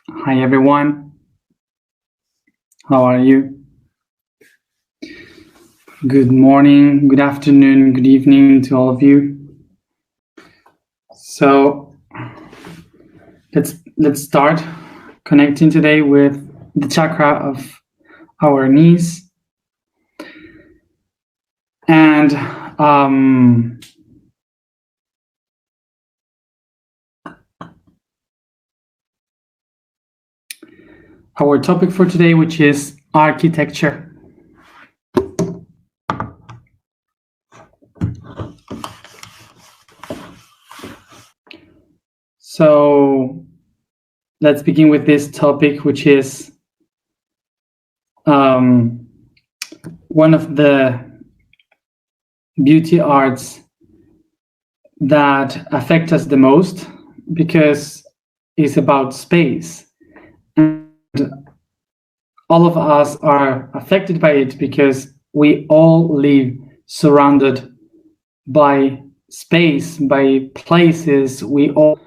Hi everyone, how are you? Good morning, good afternoon, good evening to all of you. So let's start connecting today with the chakra of our knees. And our topic for today, which is architecture. So let's begin with this topic, which is one of the beauty arts that affect us the most, because it's about space. And all of us are affected by it because we all live surrounded by space, by places. We all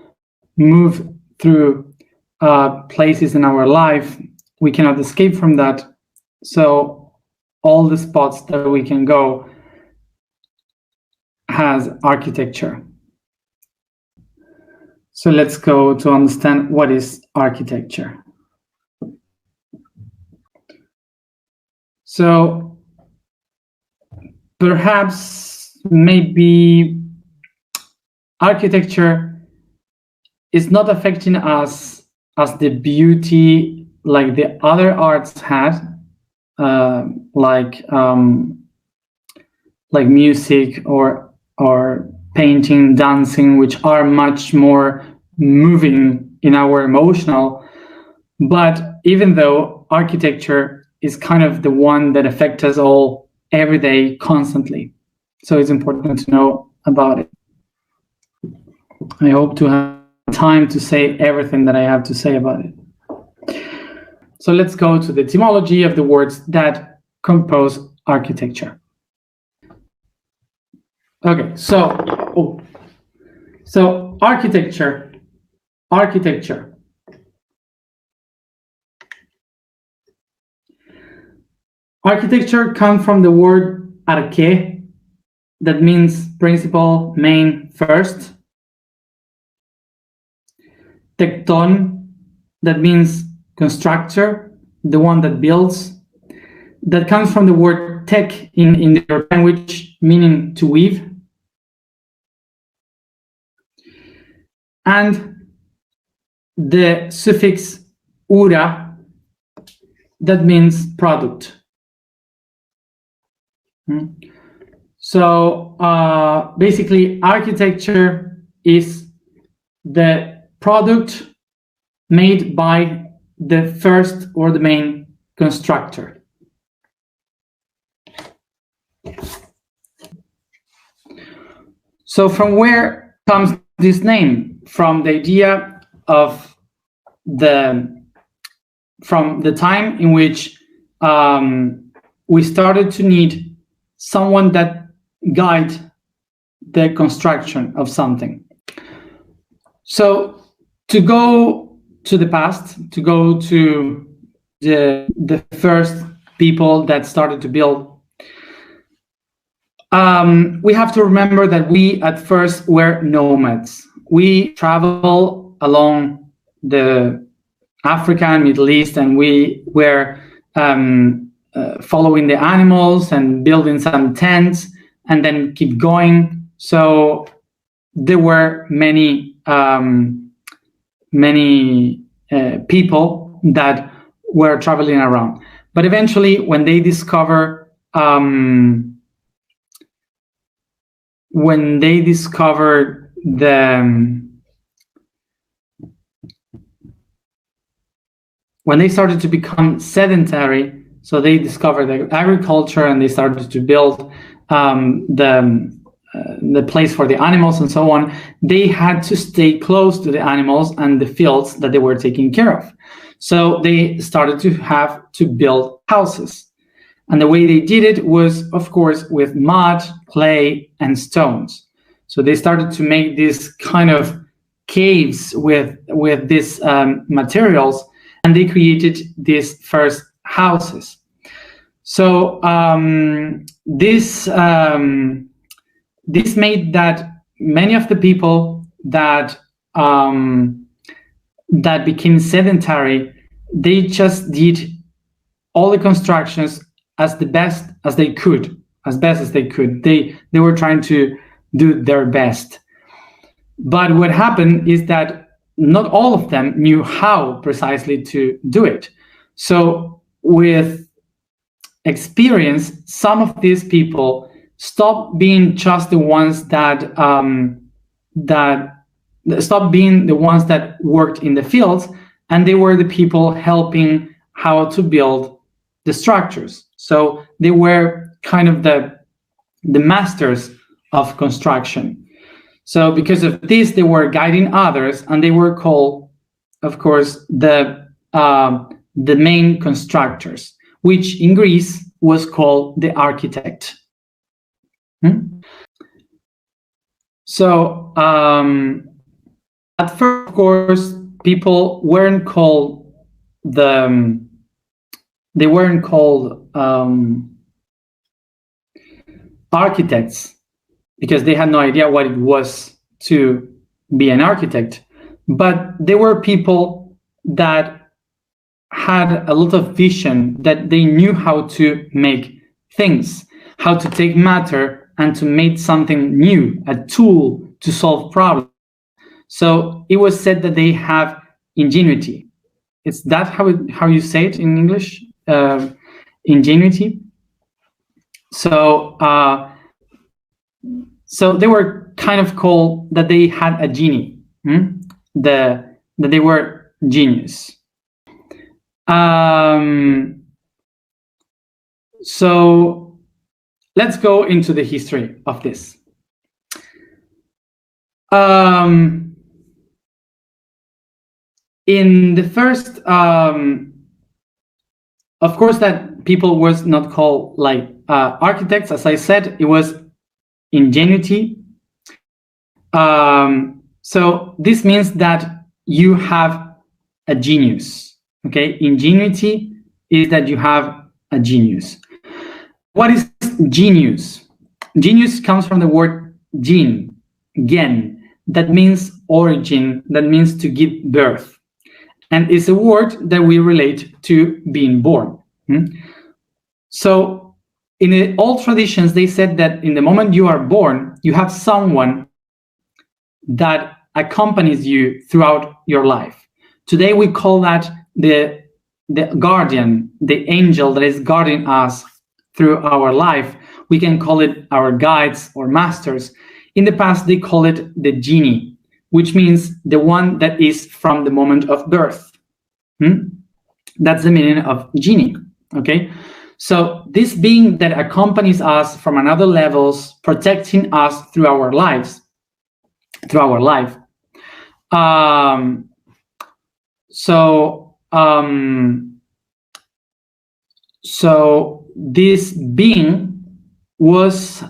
move through places in our life. We cannot escape from that. So all the spots that we can go has architecture. So let's go to understand what is architecture. So perhaps maybe architecture is not affecting us as the beauty like the other arts had, like music or painting, dancing, which are much more moving in our emotional. But even though architecture is kind of the one that affects us all every day, constantly. So it's important to know about it. I hope to have time to say everything that I have to say about it. So let's go to the etymology of the words that compose architecture. Okay, so architecture. Architecture comes from the word arche, that means principal, main, first. Tecton, that means constructor, the one that builds. That comes from the word tech in the language, meaning to weave. And the suffix ura, that means product. So basically, architecture is the product made by the first or the main constructor. So from where comes this name? From the idea of from the time in which we started to need someone that guide the construction of something. So to go to the past, to go to the first people that started to build, we have to remember that we at first were nomads. We travel along the Africa and Middle East, and we were following the animals and building some tents and then keep going. So there were many people that were traveling around. But eventually, when they discover when they started to become sedentary, so they discovered the agriculture and they started to build the place for the animals and so on. They had to stay close to the animals and the fields that they were taking care of. So they started to have to build houses. And the way they did it was, of course, with mud, clay, and stones. So they started to make these kind of caves with these materials and they created these first houses. So this made that many of the people that that became sedentary, they just did all the constructions as best as they could. They were trying to do their best. But what happened is that not all of them knew how precisely to do it. So with experience, some of these people stopped being just the ones that stopped being the ones that worked in the fields, and they were the people helping how to build the structures. So they were kind of the masters of construction. So because of this, they were guiding others, and they were called, of course, the main constructors, which in Greece was called the architect. So at first, of course, people weren't called architects, because they had no idea what it was to be an architect. But they were people that had a lot of vision, that they knew how to make things, how to take matter and to make something new, a tool to solve problems. So it was said that they have ingenuity. Is that how you say it in English? Ingenuity. So so they were kind of called that they had a genie, that they were genius. So let's go into the history of this. In the first, of course, that people was not called like architects. As I said, it was ingenuity. So this means that you have a genius. Okay, ingenuity is that you have a genius. What is genius? Genius comes from the word gen, that means origin, that means to give birth. And it's a word that we relate to being born. So in the old traditions, they said that in the moment you are born, you have someone that accompanies you throughout your life. Today we call that the guardian, the angel that is guarding us through our life. We can call it our guides or masters. In the past, they call it the genie, which means the one that is from the moment of birth. That's the meaning of genie. Okay, so this being that accompanies us from another levels, protecting us through our lives, through our life. So this being was the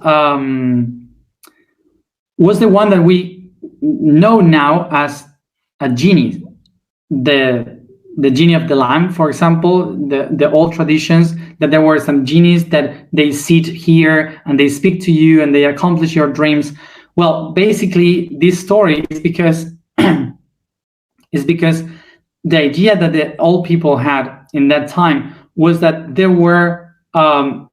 one that we know now as a genie, the genie of the lamp, for example. The old traditions, that there were some genies that they sit here and they speak to you and they accomplish your dreams. Well, basically, this story is because the idea that the old people had in that time was that there were some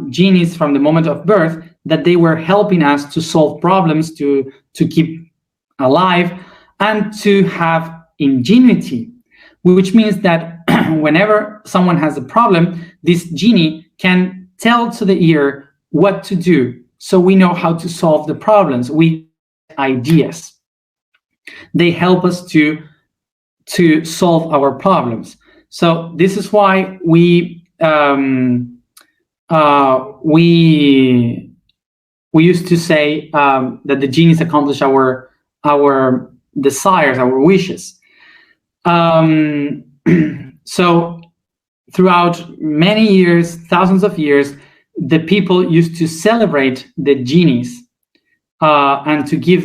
genies from the moment of birth, that they were helping us to solve problems, to keep alive, and to have ingenuity, which means that whenever someone has a problem, this genie can tell to the ear what to do, so we know how to solve the problems. We ideas. They help us to solve our problems. So this is why we used to say that the genies accomplish our desires, our wishes. So throughout many years, thousands of years, the people used to celebrate the genies and to give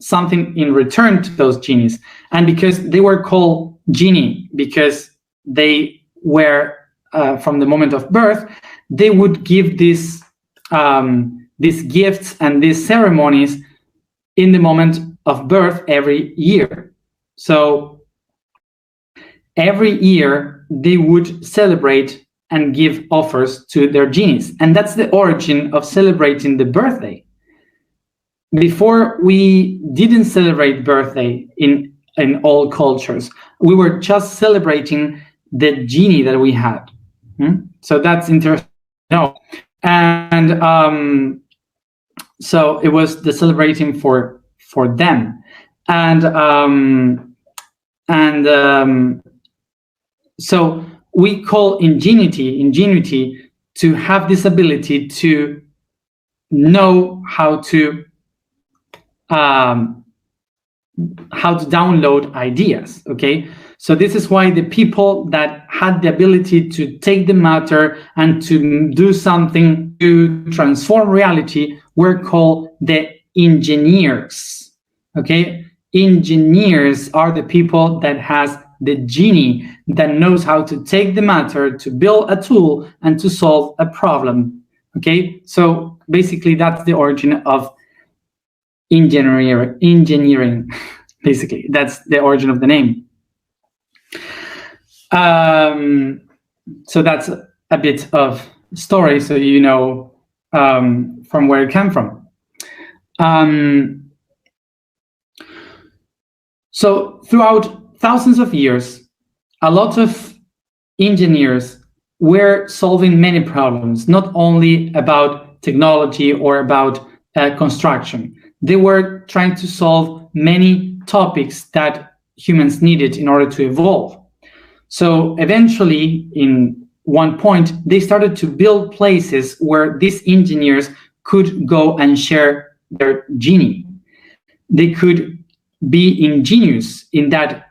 something in return to those genies. And because they were called genie, because they were from the moment of birth, they would give these gifts and these ceremonies in the moment of birth every year. So every year they would celebrate and give offers to their genies, and that's the origin of celebrating the birthday. Before, we didn't celebrate birthday in all cultures. We were just celebrating the genie that we had. So that's interesting to know. And so it was the celebrating for them, and so we call ingenuity to have this ability to know how to download ideas. Okay, so this is why the people that had the ability to take the matter and to do something to transform reality were called the engineers. Okay, engineers are the people that has the genie that knows how to take the matter, to build a tool, and to solve a problem. Okay, so basically that's the origin of engineering. Basically, that's the origin of the name. So that's a bit of story, so you know from where it came from. So throughout thousands of years, a lot of engineers were solving many problems, not only about technology or about construction. They were trying to solve many topics that humans needed in order to evolve. So eventually, in one point, they started to build places where these engineers could go and share their genie. They could be ingenious in that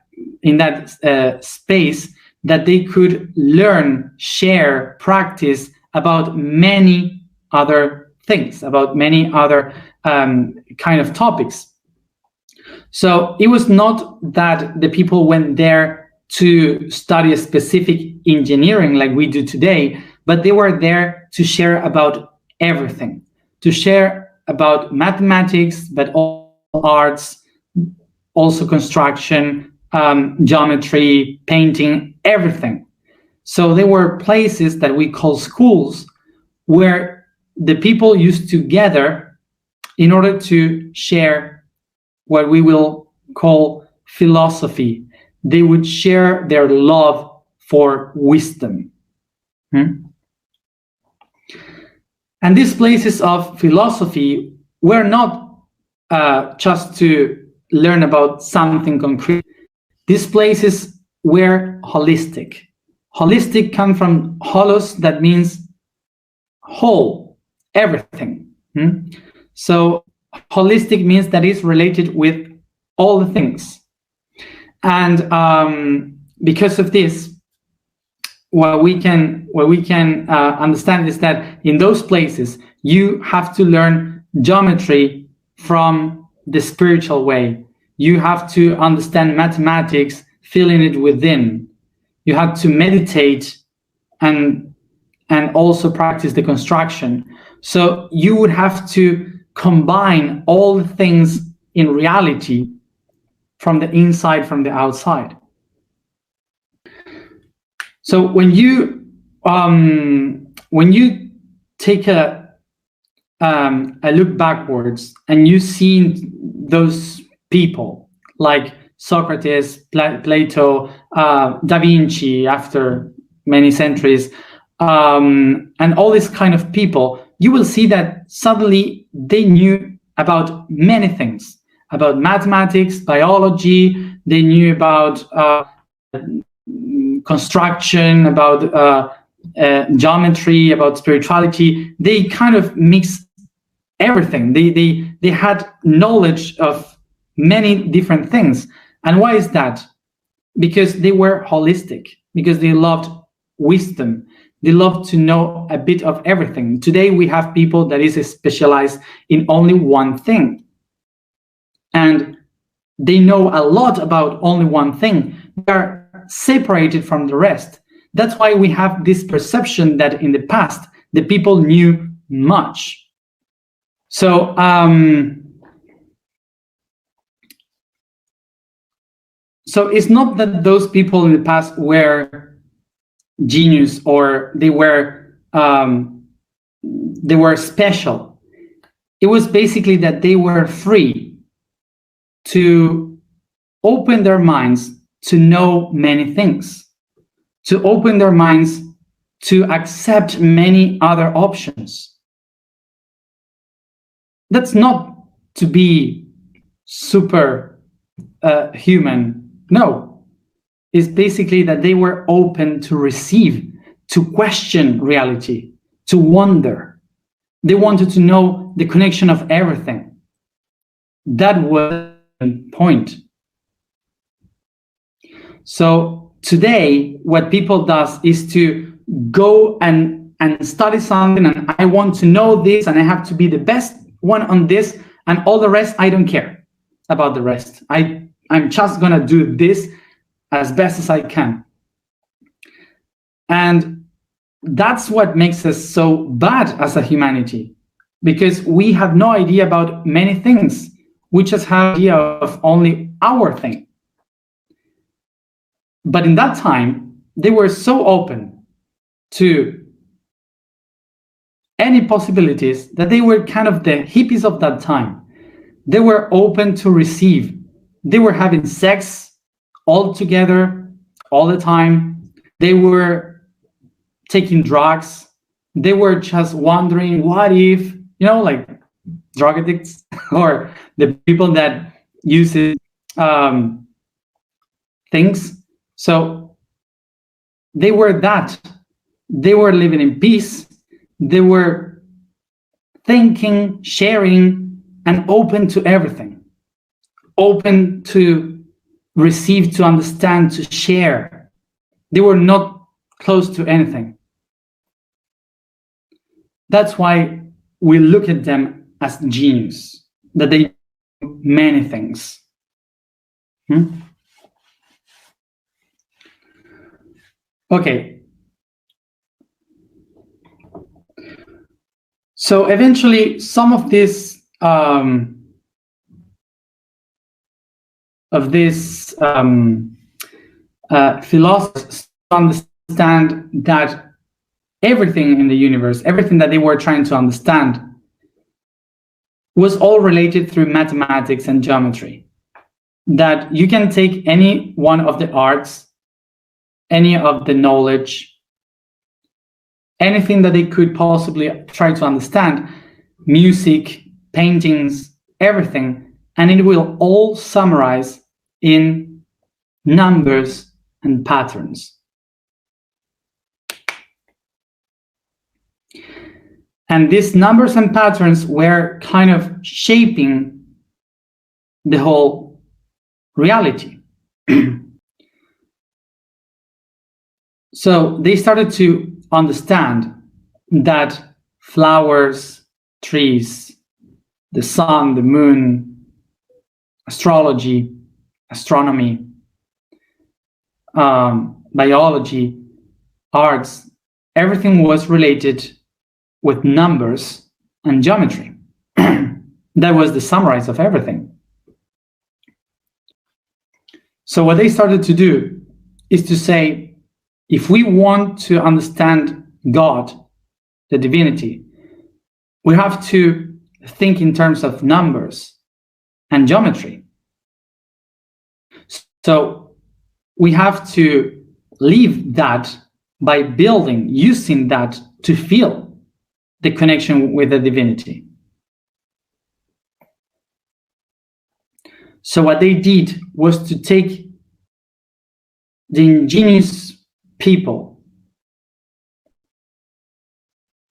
space, that they could learn, share, practice about many other things, about many other kind of topics. So it was not that the people went there to study a specific engineering like we do today, but they were there to share about everything, to share about mathematics, but also arts, also construction, geometry, painting, everything. So there were places that we call schools where the people used to gather in order to share what we will call philosophy. They would share their love for wisdom. And these places of philosophy were not just to learn about something concrete. These places were holistic. Holistic comes from holos, that means whole, everything. So holistic means that it's related with all the things. And because of this, what we can understand is that in those places you have to learn geometry from the spiritual way. You have to understand mathematics, feeling it within. You have to meditate and also practice the construction. So you would have to combine all the things in reality, from the inside, from the outside. So when you take a look backwards and you see those people like Socrates, Plato, Da Vinci after many centuries, and all these kind of people, you will see that suddenly they knew about many things, about mathematics, biology, they knew about construction, about geometry, about spirituality. They kind of mixed everything. They had knowledge of many different things. And why is that? Because they were holistic, because they loved wisdom. They love to know a bit of everything. Today we have people that is specialized in only one thing, and they know a lot about only one thing. They are separated from the rest. That's why we have this perception that in the past, the people knew much. So it's not that those people in the past were genius or they were special. It was basically that they were free to open their minds to know many things, to open their minds to accept many other options. That's not to be super human. No, it's basically that they were open to receive, to question reality, to wonder. They wanted to know the connection of everything. That was the point. So today, what people does is to go and study something, and I want to know this, and I have to be the best one on this, and all the rest, I don't care about the rest. I'm just gonna do this as best as I can. And that's what makes us so bad as a humanity, because we have no idea about many things. We just have an idea of only our thing. But in that time, they were so open to any possibilities that they were kind of the hippies of that time. They were open to receive. They were having sex all together, all the time. They were taking drugs. They were just wondering, what if, like drug addicts or the people that use things. So they were that. They were living in peace. They were thinking, sharing, and open to everything. Open to receive, to understand, to share. They were not close to anything. That's why we look at them as genius, that they do many things. Okay. So eventually, some of this philosophers understand that everything in the universe, everything that they were trying to understand, was all related through mathematics and geometry. That you can take any one of the arts, any of the knowledge, anything that they could possibly try to understand, music, paintings, everything, and it will all summarize in numbers and patterns. And these numbers and patterns were kind of shaping the whole reality. So they started to understand that flowers, trees, the sun, the moon, astrology, astronomy, biology, arts, everything was related with numbers and geometry. That was the summarize of everything. So what they started to do is to say, if we want to understand God, the divinity, we have to think in terms of numbers and geometry. So we have to live that by building, using that to feel the connection with the divinity. So what they did was to take the ingenious people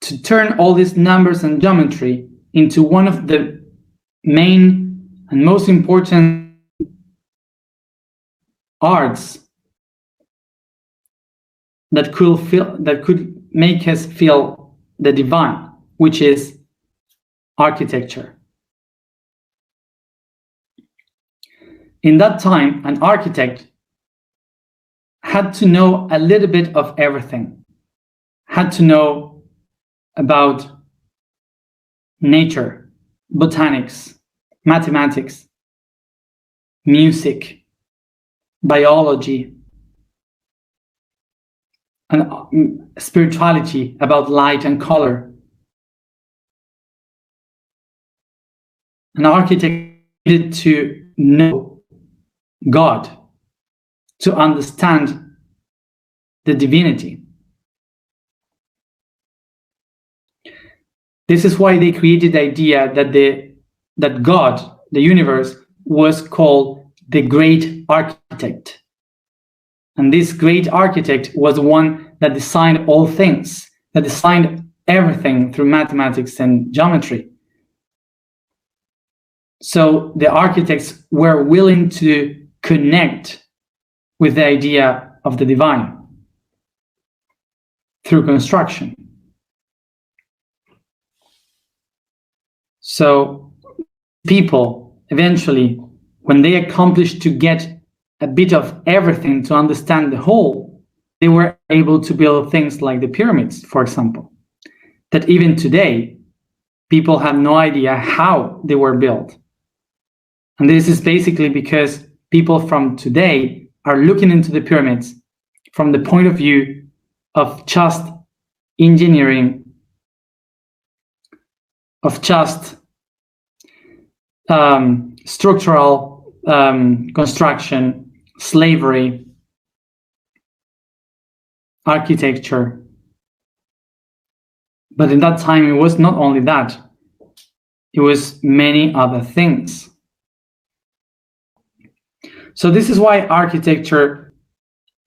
to turn all these numbers and geometry into one of the main and most important arts that could make us feel the divine, which is architecture. In that time, an architect had to know a little bit of everything, had to know about nature, botanics, mathematics, music, biology, and spirituality, about light and color. An architect needed to know God, to understand the divinity. This is why they created the idea that God, the universe, was called the great architect. And this great architect was the one that designed all things, that designed everything through mathematics and geometry. So the architects were willing to connect with the idea of the divine through construction. So people eventually, when they accomplished to get a bit of everything to understand the whole, they were able to build things like the pyramids, for example, that even today, people have no idea how they were built. And this is basically because people from today are looking into the pyramids from the point of view of just engineering, of just structural construction, slavery, architecture. But in that time, it was not only that, it was many other things. So this is why architecture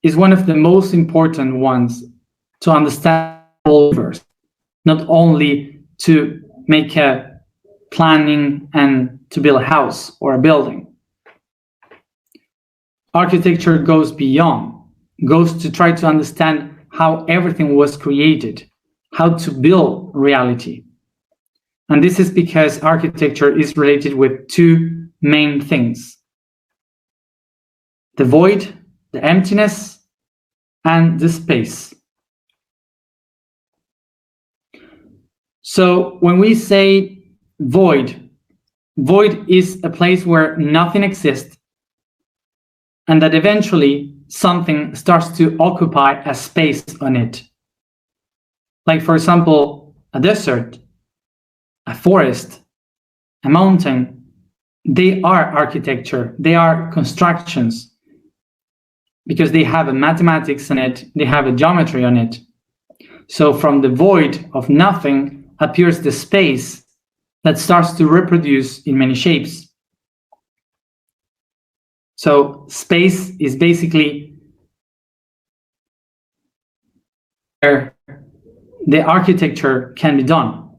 is one of the most important ones to understand the whole universe, not only to make a planning and to build a house or a building. Architecture goes beyond, goes to try to understand how everything was created, how to build reality. And this is because architecture is related with two main things: the void, the emptiness, and the space. So when we say void, void is a place where nothing exists, and that eventually something starts to occupy a space on it. Like, for example, a desert, a forest, a mountain. They are architecture, they are constructions, because they have a mathematics on it, they have a geometry on it. So from the void of nothing appears the space that starts to reproduce in many shapes. So space is basically where the architecture can be done.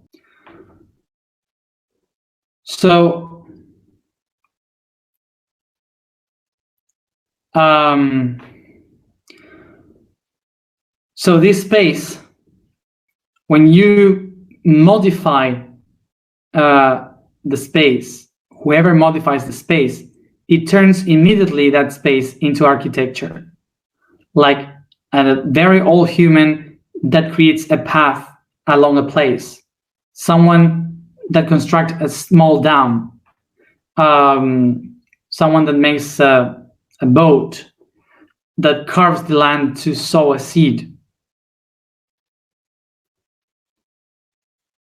So so this space, when you modify the space, whoever modifies the space, it turns immediately that space into architecture. Like a very old human that creates a path along a place, someone that constructs a small dam, someone that makes a boat, that carves the land to sow a seed.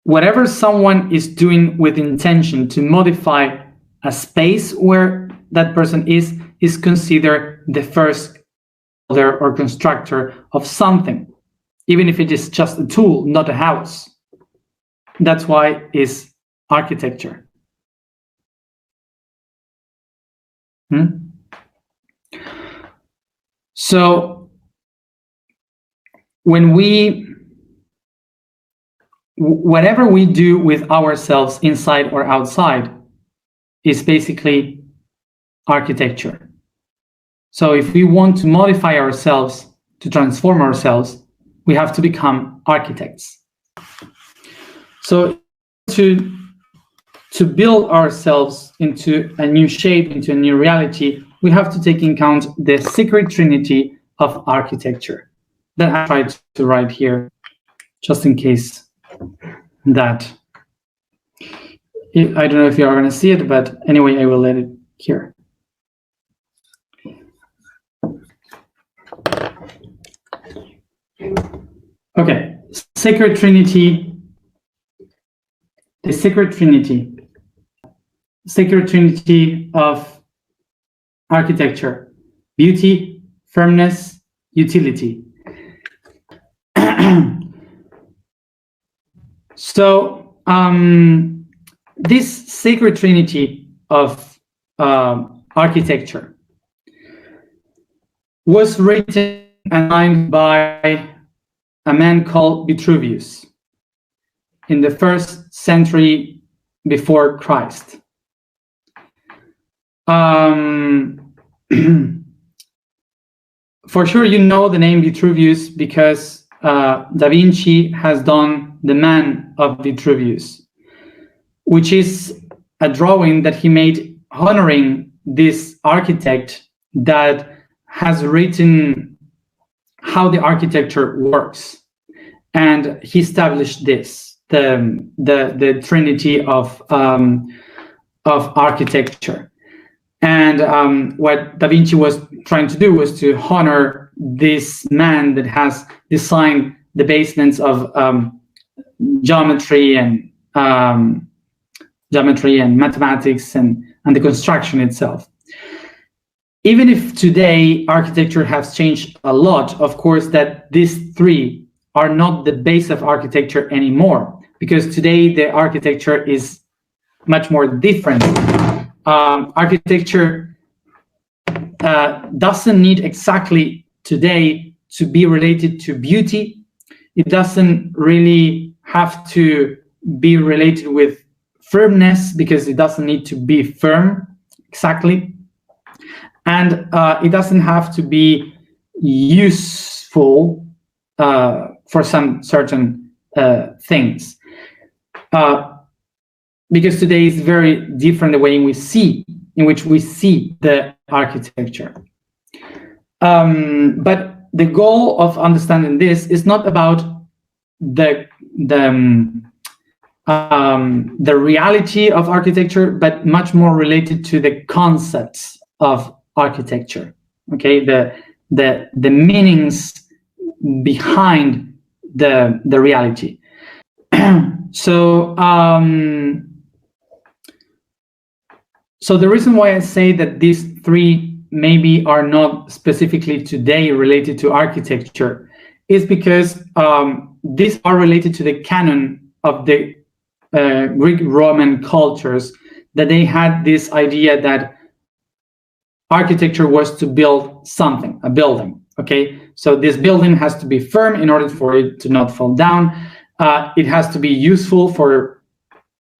Whatever someone is doing with intention to modify a space where that person is considered the first builder or constructor of something, even if it is just a tool, not a house. That's why it's architecture. So when whatever we do with ourselves, inside or outside, is basically architecture. So if we want to modify ourselves, to transform ourselves, we have to become architects. So to build ourselves into a new shape, into a new reality, we have to take into account the sacred trinity of architecture that I tried to write here, just in case that I don't know if you are going to see it, but anyway, I will let it here. Okay, Sacred Trinity. The Sacred Trinity. Sacred Trinity of architecture: beauty, firmness, utility. So this Sacred Trinity of architecture was written and signed by a man called Vitruvius in the 1st century before Christ. For sure, you know the name Vitruvius because Da Vinci has done the Man of Vitruvius, which is a drawing that he made honoring this architect that has written how the architecture works, and he established this the Trinity of architecture. And what Da Vinci was trying to do was to honor this man that has designed the basements of geometry and mathematics and the construction itself. Even if today architecture has changed a lot, of course, that these three are not the base of architecture anymore, because today the architecture is much more different. Architecture doesn't need exactly today to be related to beauty. It doesn't really have to be related with firmness, because it doesn't need to be firm exactly. And it doesn't have to be useful for some certain things. Because today is very different the way in which we see the architecture. But the goal of understanding this is not about the reality of architecture, but much more related to the concepts of architecture. Okay, the meanings behind the reality. So the reason why I say that these three maybe are not specifically today related to architecture is because these are related to the canon of the Greek Roman cultures, that they had this idea that architecture was to build something, a building. Okay, so this building has to be firm in order for it to not fall down. It has to be useful for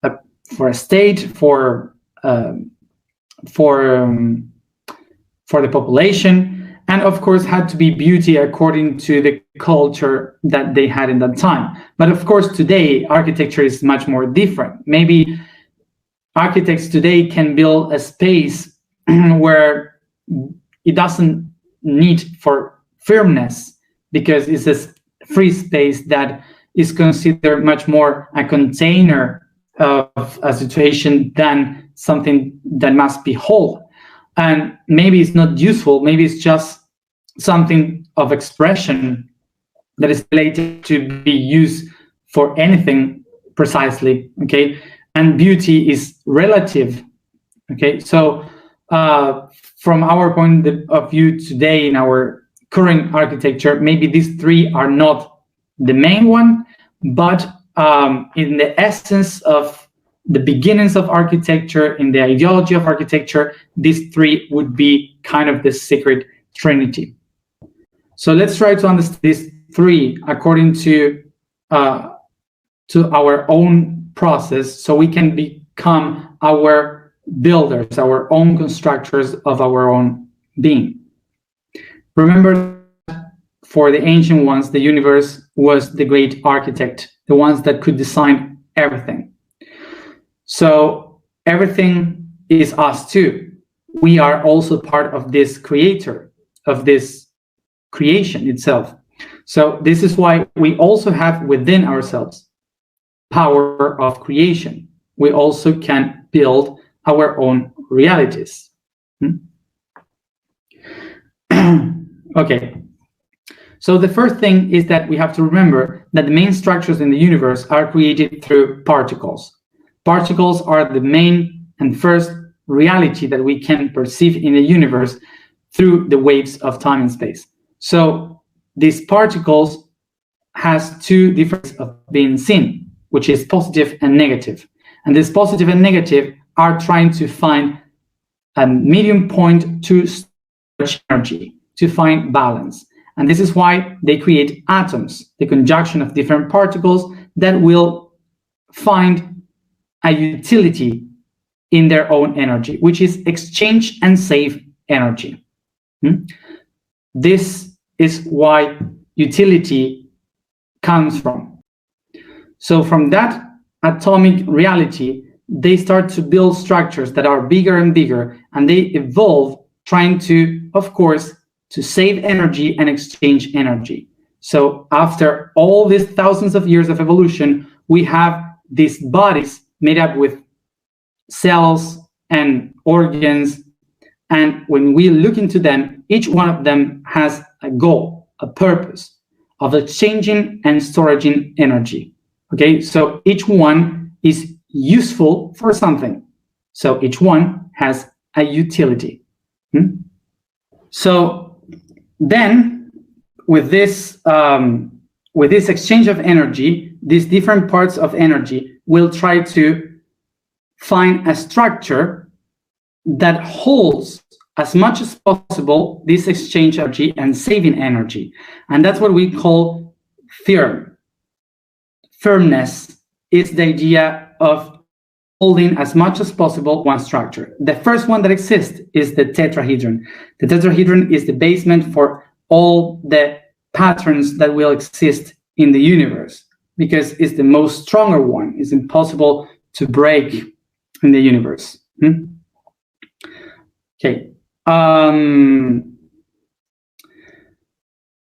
a state, for the population, and of course had to be beauty according to the culture that they had in that time. But of course today architecture is much more different. Maybe architects today can build a space where it doesn't need for firmness, because it's a free space that is considered much more a container of a situation than something that must be whole. And maybe it's not useful, maybe it's just something of expression that is related to be used for anything precisely. Okay, and beauty is relative. Okay, so from our point of view today in our current architecture, maybe these three are not the main one, but in the essence of the beginnings of architecture, in the ideology of architecture, these three would be kind of the Sacred Trinity. So let's try to understand these three according to our own process, so we can become our builders, our own constructors of our own being. Remember, for the ancient ones, the universe was the great architect, the ones that could design everything. So everything is us too. We are also part of this creator, of this creation itself. So this is why we also have within ourselves power of creation. We also can build our own realities. Okay. So the first thing is that we have to remember that the main structures in the universe are created through particles. Particles are the main and first reality that we can perceive in the universe through the waves of time and space. So these particles has two different ways of being seen, which is positive and negative. And this positive and negative are trying to find a medium point to storage energy, to find balance. And this is why they create atoms, the conjunction of different particles that will find a utility in their own energy, which is exchange and save energy. This is why utility comes from. So from that atomic reality, they start to build structures that are bigger and bigger, and they evolve trying to, of course, to save energy and exchange energy. So after all these thousands of years of evolution, we have these bodies made up with cells and organs. And when we look into them, each one of them has a goal, a purpose of exchanging and storing energy. Okay, so each one is useful for something. So each one has a utility. So then, with this exchange of energy, these different parts of energy will try to find a structure that holds as much as possible this exchange energy and saving energy. And that's what we call firm. Firmness is the idea of holding as much as possible one structure. The first one that exists is the tetrahedron. The tetrahedron is the basement for all the patterns that will exist in the universe, because it's the most stronger one. It's impossible to break in the universe. Okay.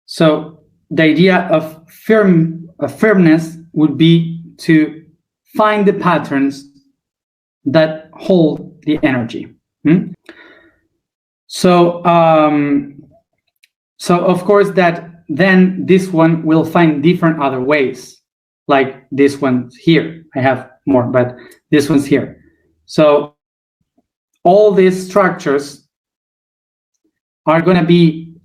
So the idea of firmness would be to find the patterns that hold the energy. So of course that then this one will find different other ways, like this one here. I have more, but this one's here. So all these structures are going to be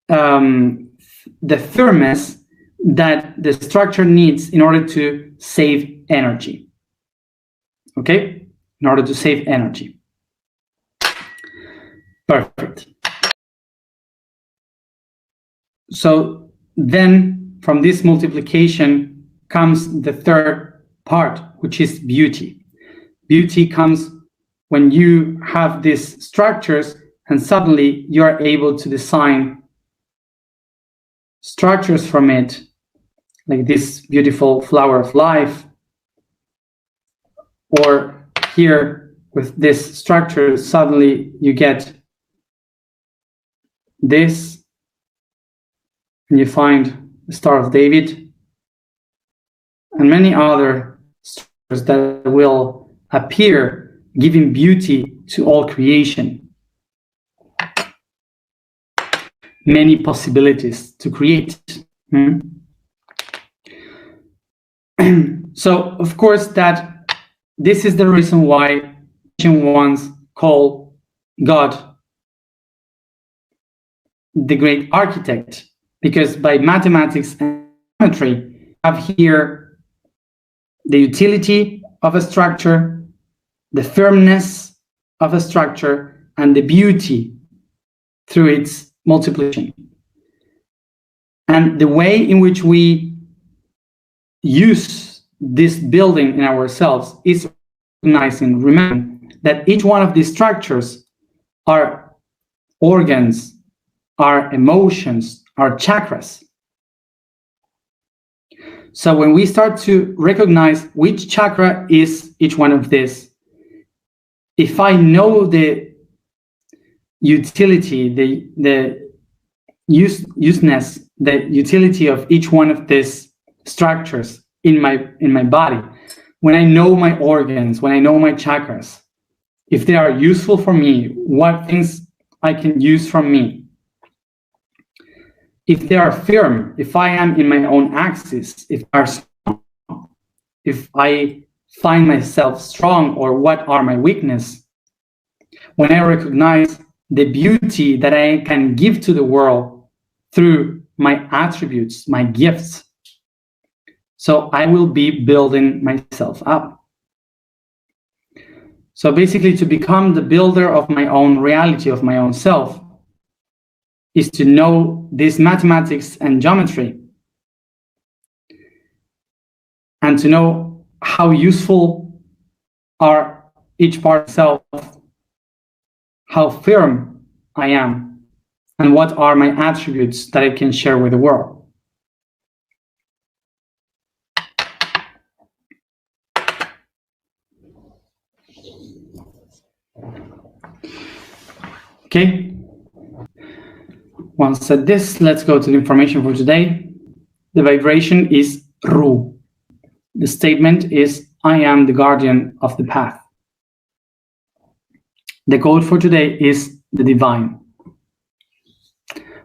the firmness that the structure needs in order to save energy. Okay, in order to save energy. Perfect. So then from this multiplication comes the third part, which is beauty. Beauty comes when you have these structures and suddenly you are able to design structures from it, like this beautiful flower of life. Or here with this structure, suddenly you get this, and you find the Star of David, and many other structures that will appear, giving beauty to all creation. Many possibilities to create. So, of course, that this is the reason why ancient ones call God the great architect, because by mathematics and geometry, have here the utility of a structure, the firmness of a structure, and the beauty through its multiplication. And the way in which we use this building in ourselves is recognizing, remembering that each one of these structures are organs, are emotions, are chakras. So when we start to recognize which chakra is each one of these, if I know the utility, the useness, the utility of each one of these structures in my body, when I know my organs, when I know my chakras, if they are useful for me, what things I can use from me, if they are firm, if I am in my own axis, if they are strong, if I find myself strong, or what are my weaknesses, when I recognize the beauty that I can give to the world through my attributes, my gifts, so I will be building myself up. So basically, to become the builder of my own reality, of my own self, is to know this mathematics and geometry, and to know how useful are each part of self, how firm I am, and what are my attributes that I can share with the world. Okay, once said this, let's go to the information for today. The vibration is Ru. The statement is, I am the guardian of the path. The code for today is the divine.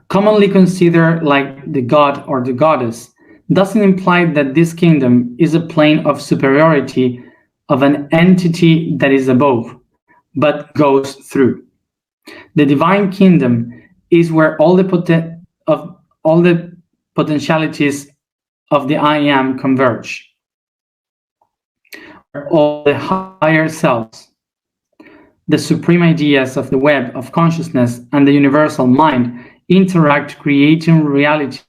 Commonly considered like the god or the goddess doesn't imply that this kingdom is a plane of superiority of an entity that is above, but goes through. The divine kingdom is where all the potentialities of the I am converge, where all the higher selves, the supreme ideas of the web of consciousness and the universal mind interact, creating reality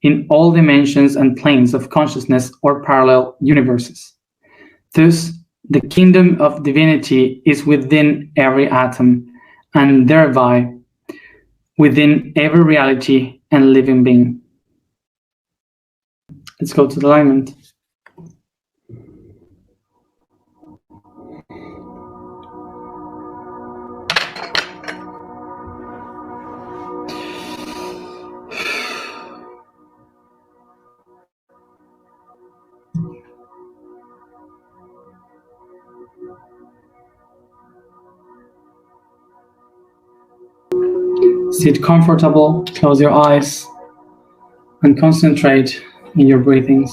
in all dimensions and planes of consciousness or parallel universes. Thus, the kingdom of divinity is within every atom, and thereby within every reality and living being. Let's go to the alignment. Sit comfortable, close your eyes, and concentrate in your breathings.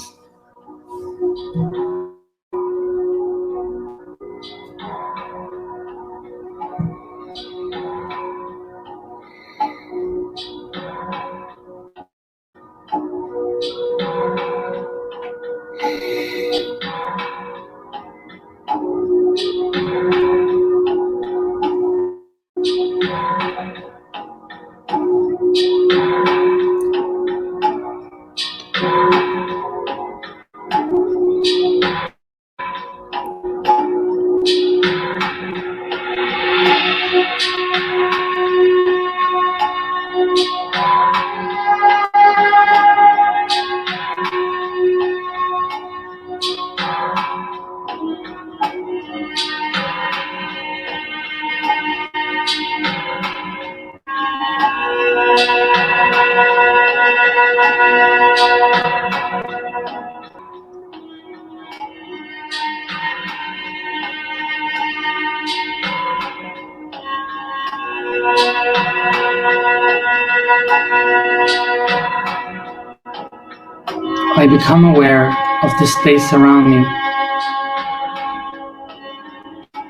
I become aware of the space around me,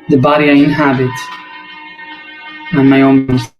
the body I inhabit, and my own breath.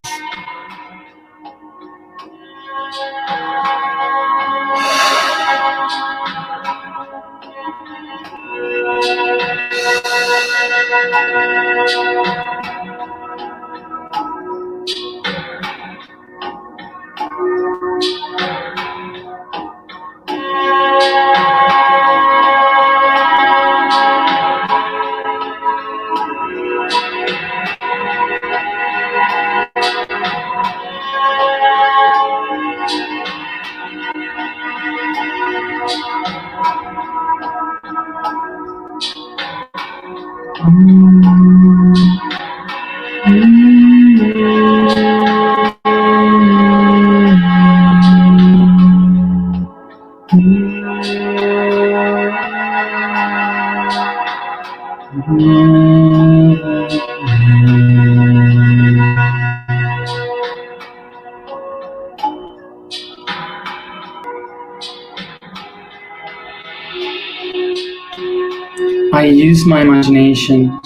I use my imagination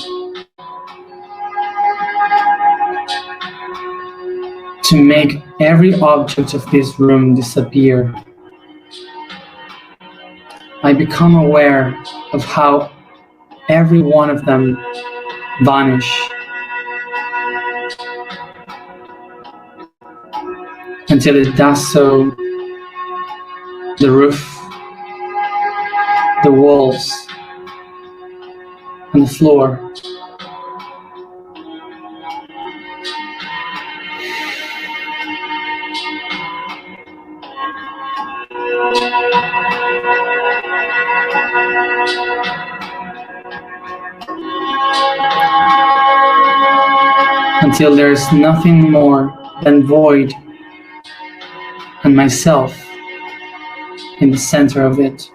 to make every object of this room disappear. I become aware of how every one of them vanish until it does so the roof, the walls, and the floor. Until there is nothing more than void and myself in the center of it.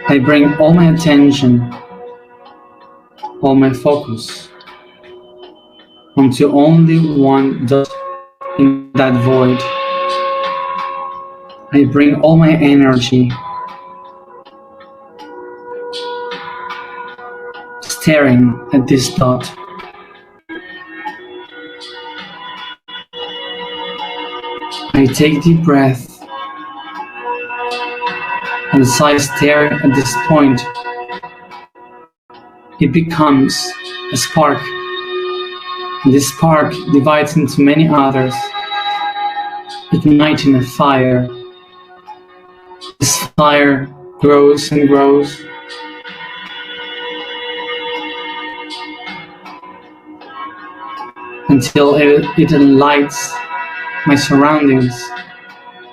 I bring all my attention, all my focus onto only one dot in that void. I bring all my energy, staring at this dot. I take deep breath, and as I stare at this point, it becomes a spark. And this spark divides into many others, igniting a fire. This fire grows and grows, until it lights my surroundings,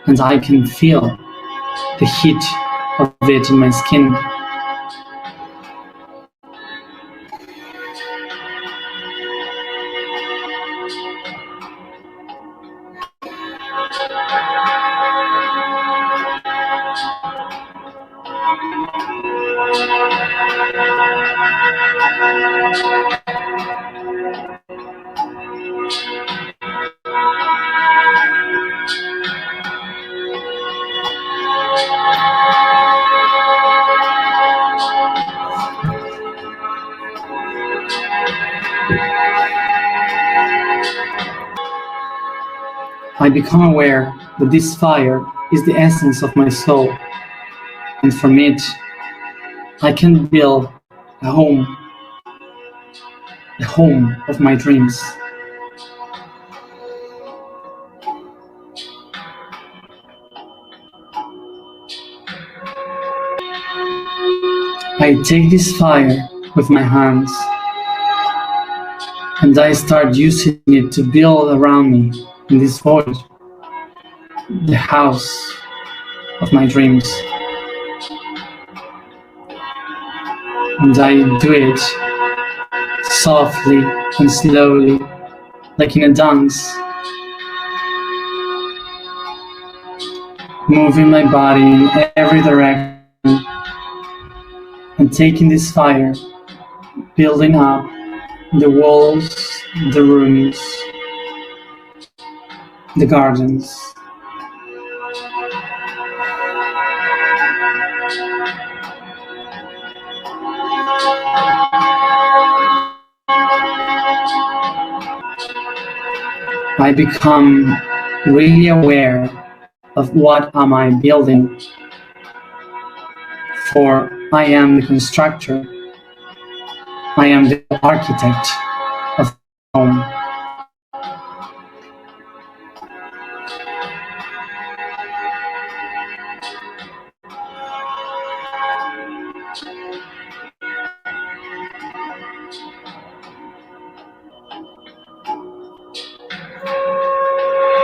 and I can feel the heat of it in my skin. I become aware that this fire is the essence of my soul, and from it I can build a home, the home of my dreams. I take this fire with my hands, and I start using it to build around me in this void, the house of my dreams. And I do it softly and slowly, like in a dance, moving my body in every direction and taking this fire, building up the walls, the rooms, the gardens. I become really aware of what am I building, for I am the constructor, I am the architect of home.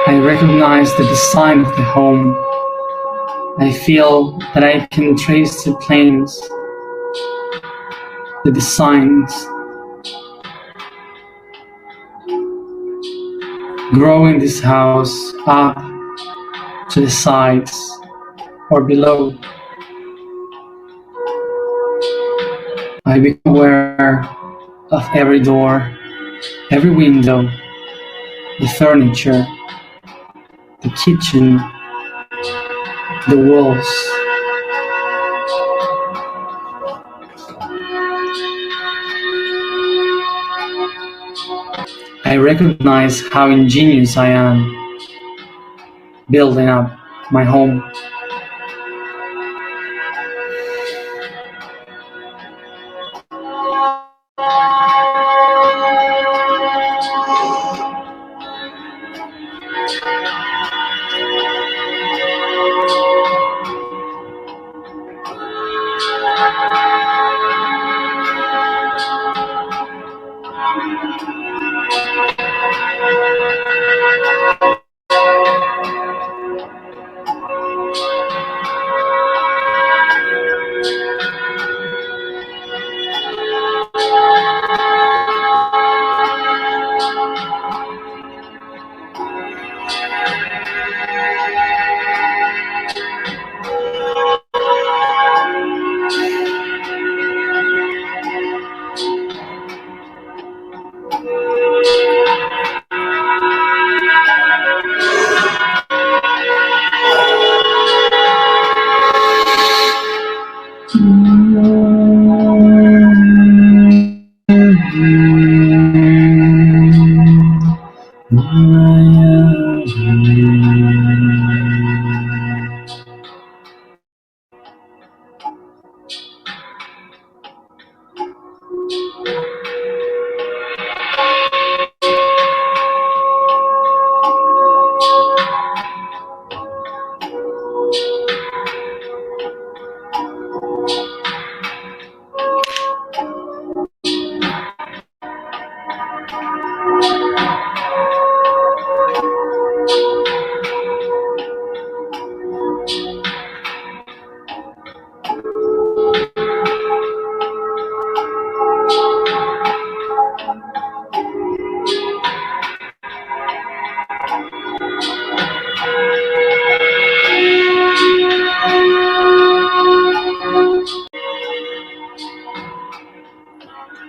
I recognize the design of the home. I feel that I can trace the plans, the designs, growing this house up to the sides or below. I become aware of every door, every window, the furniture, the kitchen, the walls. I recognize how ingenious I am building up my home.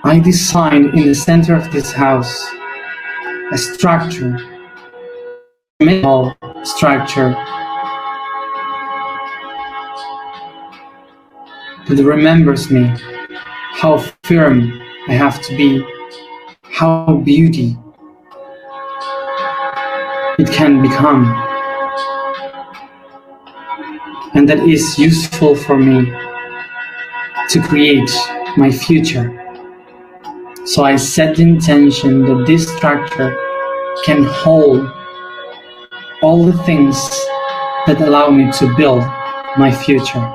I designed in the center of this house a structure, a metal structure that remembers me how firm I have to be, how beauty it can become, and that is useful for me to create my future. So I set the intention that this structure can hold all the things that allow me to build my future.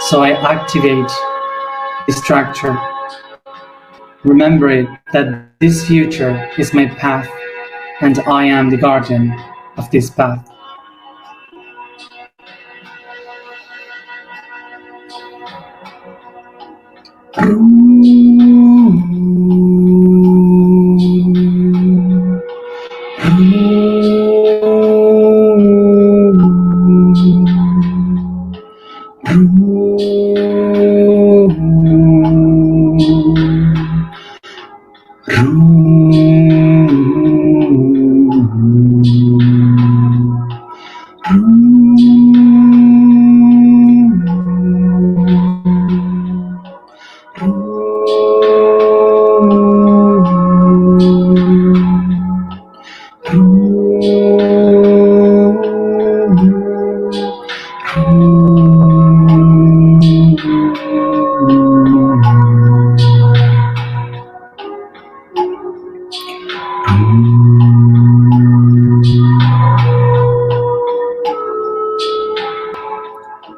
So I activate this structure. Remember it that this future is my path and I am the guardian of this path.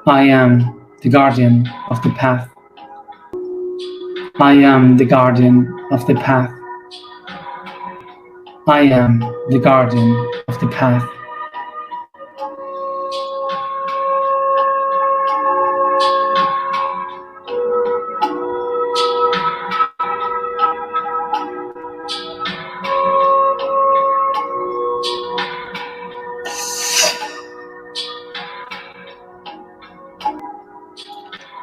I am the guardian of the path. I am the guardian of the path. I am the guardian of the path.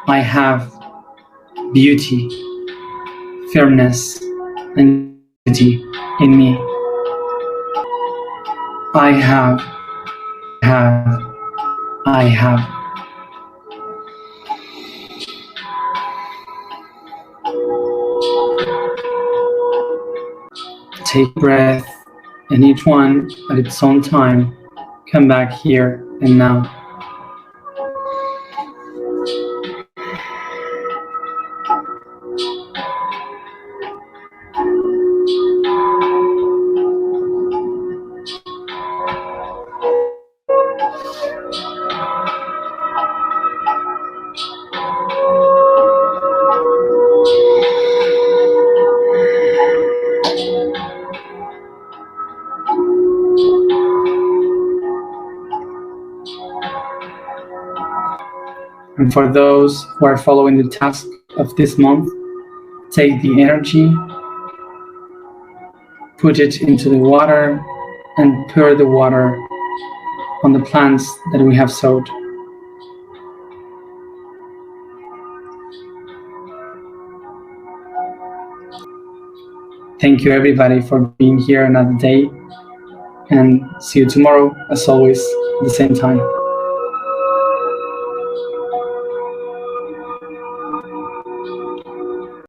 I have beauty, fairness, and beauty in me. I have. Take breath, and each one at its own time, come back here and now. And for those who are following the task of this month, take the energy, put it into the water, and pour the water on the plants that we have sowed. Thank you everybody for being here another day, and see you tomorrow, as always, at the same time.